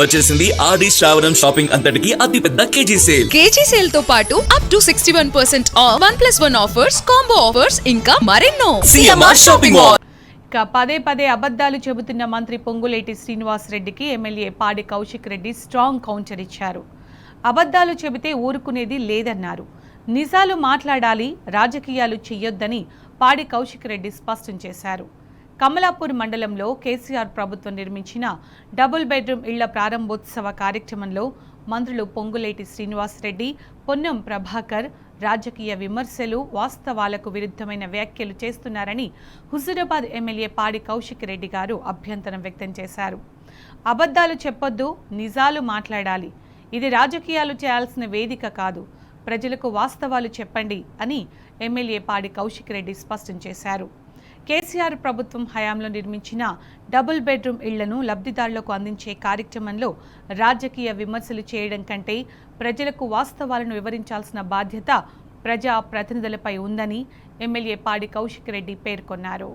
వచ్చేసింది ఆది శ్రావణం షాపింగ్ అంతటికి అతిపెద్ద కేజీ సేల్ తో పాటు up to 61% of 1+1 offers, combo offers ఇంకా మరెన్నో. CMR shopping mall. పదే అబద్ధాలు చెబుతున్న మంత్రి పొంగులేటి శ్రీనివాస్ రెడ్డికి ఎమ్మెల్యే పాడి కౌశిక్ రెడ్డి స్ట్రాంగ్ కౌంటర్ ఇచ్చారు. అబద్ధాలు చెబితే ఊరుకునేది లేదన్నారు. నిజాలు మాట్లాడాలి, రాజకీయాలు చెయ్యొద్దని పాడి కౌశిక్ రెడ్డి స్పష్టం చేశారు. కమలాపూర్ మండలంలో కేసీఆర్ ప్రభుత్వం నిర్మించిన డబుల్ బెడ్రూమ్ ఇళ్ల ప్రారంభోత్సవ కార్యక్రమంలో మంత్రులు పొంగులేటి శ్రీనివాస్ రెడ్డి, పొన్నం ప్రభాకర్ రాజకీయ విమర్శలు, వాస్తవాలకు విరుద్ధమైన వ్యాఖ్యలు చేస్తున్నారని హుజూరాబాద్ ఎమ్మెల్యే పాడి కౌశిక్ రెడ్డి గారు అభ్యంతరం వ్యక్తం చేశారు. అబద్ధాలు చెప్పొద్దు, నిజాలు మాట్లాడాలి. ఇది రాజకీయాలు చేయాల్సిన వేదిక కాదు. ప్రజలకు వాస్తవాలు చెప్పండి అని ఎమ్మెల్యే పాడి కౌశిక్ రెడ్డి స్పష్టం చేశారు. కేసీఆర్ ప్రభుత్వం హయాంలో నిర్మించిన డబుల్ బెడ్రూమ్ ఇళ్లను లబ్ధిదారులకు అందించే కార్యక్రమంలో రాజకీయ విమర్శలు చేయడం కంటే ప్రజలకు వాస్తవాలను వివరించాల్సిన బాధ్యత ప్రజా ప్రతినిధులపై ఉందని ఎమ్మెల్యే పాడి కౌశిక్ రెడ్డి పేర్కొన్నారు.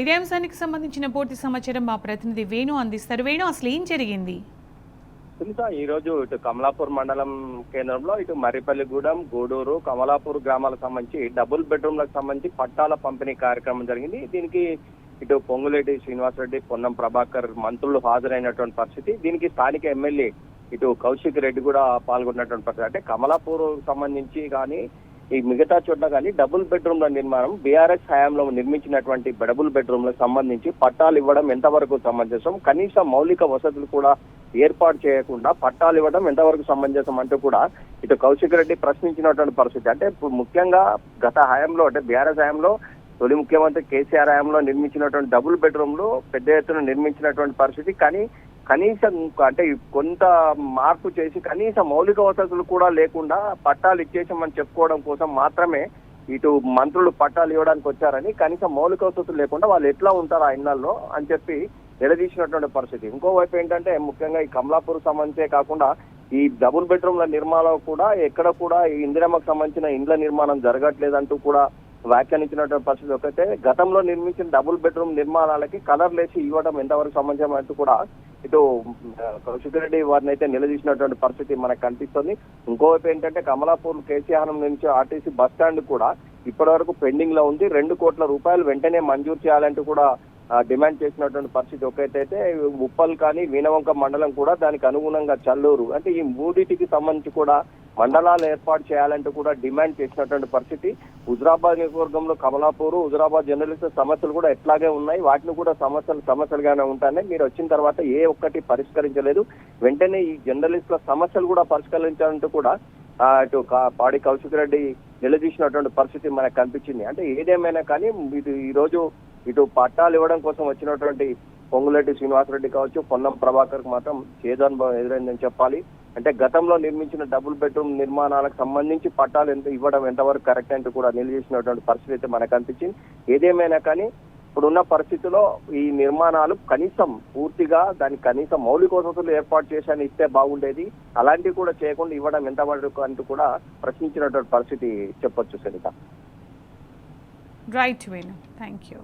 ఇదే అంశానికి సంబంధించిన పూర్తి సమాచారం మా ప్రతినిధి వేణు అందిస్తారు. వేణు, అసలు ఏం జరిగింది? ఈ రోజు ఇటు కమలాపూర్ మండలం కేంద్రంలో ఇటు మర్రిపల్లిగూడెం, గూడూరు, కమలాపూర్ గ్రామాలకు సంబంధించి డబుల్ బెడ్రూమ్లకు సంబంధించి పట్టాల పంపిణీ కార్యక్రమం జరిగింది. దీనికి ఇటు పొంగులేటి శ్రీనివాసరెడ్డి, పొన్నం ప్రభాకర్ మంత్రులు హాజరైనటువంటి పరిస్థితి. దీనికి స్థానిక ఎమ్మెల్యే ఇటు కౌశిక్ రెడ్డి కూడా పాల్గొన్నటువంటి పరిస్థితి. అంటే కమలాపూర్ సంబంధించి కానీ ఈ మిగతా చోట్ల కానీ డబుల్ బెడ్రూమ్ల నిర్మాణం బీఆర్ఎస్ హయాంలో నిర్మించినటువంటి డబుల్ బెడ్రూమ్లకు సంబంధించి పట్టాలు ఇవ్వడం ఎంతవరకు సమంజసం, కనీస మౌలిక వసతులు కూడా ఏర్పాటు చేయకుండా పట్టాలు ఇవ్వడం ఎంతవరకు సమంజసం అంటూ కూడా ఇటు కౌశిక్ రెడ్డి ప్రశ్నించినటువంటి పరిస్థితి. అంటే ఇప్పుడు ముఖ్యంగా గత హయాంలో అంటే బీఆర్ఎస్ హయాంలో తొలి ముఖ్యమంత్రి కేసీఆర్ హయాంలో నిర్మించినటువంటి డబుల్ బెడ్రూమ్లు పెద్ద ఎత్తున నిర్మించినటువంటి పరిస్థితి. కానీ కనీసం అంటే కొంత మార్పు చేసి కనీస మౌలిక వసతులు కూడా లేకుండా పట్టాలు ఇచ్చేసామని చెప్పుకోవడం కోసం మాత్రమే ఇటు మంత్రులు పట్టాలు ఇవ్వడానికి వచ్చారని, కనీసం మౌలిక వసతులు లేకుండా వాళ్ళు ఎట్లా ఉంటారు ఆ ఇళ్లలో అని చెప్పి నిలదీసినటువంటి పరిస్థితి. ఇంకోవైపు ఏంటంటే ముఖ్యంగా ఈ కమలాపూర్ సంబంధించే కాకుండా ఈ డబుల్ బెడ్రూమ్ల నిర్మాణం కూడా ఎక్కడ కూడా ఈ ఇందిరమ్మకు సంబంధించిన ఇండ్ల నిర్మాణం జరగట్లేదంటూ కూడా వ్యాఖ్యానించినటువంటి పరిస్థితి. ఒకటే గతంలో నిర్మించిన డబుల్ బెడ్రూమ్ నిర్మాణాలకి కలర్ లేసి ఇవ్వడం ఎంతవరకు సమంజసం అంటూ కూడా ఇటు కౌశిక్ రెడ్డి వారిని అయితే నిలదీసినటువంటి పరిస్థితి మనకు కనిపిస్తుంది. ఇంకోవైపు ఏంటంటే కమలాపూర్ కేసీఆర్ నుంచి ఆర్టీసీ బస్ స్టాండ్ కూడా ఇప్పటి వరకు పెండింగ్ లో ఉంది. 2 కోట్ల రూపాయలు వెంటనే మంజూరు చేయాలంటూ కూడా డిమాండ్ చేసినటువంటి పరిస్థితి. ఒకటైతే ఉప్పల్ కానీ వీణవంక మండలం కూడా దానికి అనుగుణంగా చల్లూరు, అంటే ఈ మూడింటికి సంబంధించి కూడా మండలాలు ఏర్పాటు చేయాలంటూ కూడా డిమాండ్ చేసినటువంటి పరిస్థితి. హుజూరాబాద్ నియోజకవర్గంలో కమలాపూర్, హుజూరాబాద్ జర్నలిస్టు సమస్యలు కూడా ఎట్లాగే ఉన్నాయి. వాటిని కూడా సమస్యలుగానే ఉంటాయి. మీరు వచ్చిన తర్వాత ఏ ఒక్కటి పరిష్కరించలేదు. వెంటనే ఈ జర్నలిస్టుల సమస్యలు కూడా పరిష్కరించాలంటూ కూడా ఇటు పాడి కౌశిక్ రెడ్డి నిలదీసినటువంటి పరిస్థితి మనకు కనిపించింది. అంటే ఏదేమైనా కానీ ఈ రోజు ఇటు పట్టాలు ఇవ్వడం కోసం వచ్చినటువంటి పొంగులేటి శ్రీనివాసరెడ్డి కావచ్చు, పొన్నం ప్రభాకర్ మాత్రం చేదనుభవం ఎదురైందని చెప్పాలి. అంటే గతంలో నిర్మించిన డబుల్ బెడ్రూమ్ నిర్మాణాలకు సంబంధించి పట్టాలు ఇవ్వడం ఎంతవరకు కరెక్ట్ అంటూ కూడా నిలదీసినటువంటి పరిస్థితి అయితే మనకు అనిపించింది. ఏదేమైనా కానీ ఇప్పుడున్న పరిస్థితుల్లో ఈ నిర్మాణాలు కనీసం పూర్తిగా దానికి కనీసం మౌలిక వసతులు ఏర్పాటు చేసి ఇస్తే బాగుండేది. అలాంటివి కూడా చేయకుండా ఇవ్వడం ఎంతవరకు అంటూ కూడా ప్రశ్నించినటువంటి పరిస్థితి చెప్పొచ్చు. Saritha right Venu, thank you.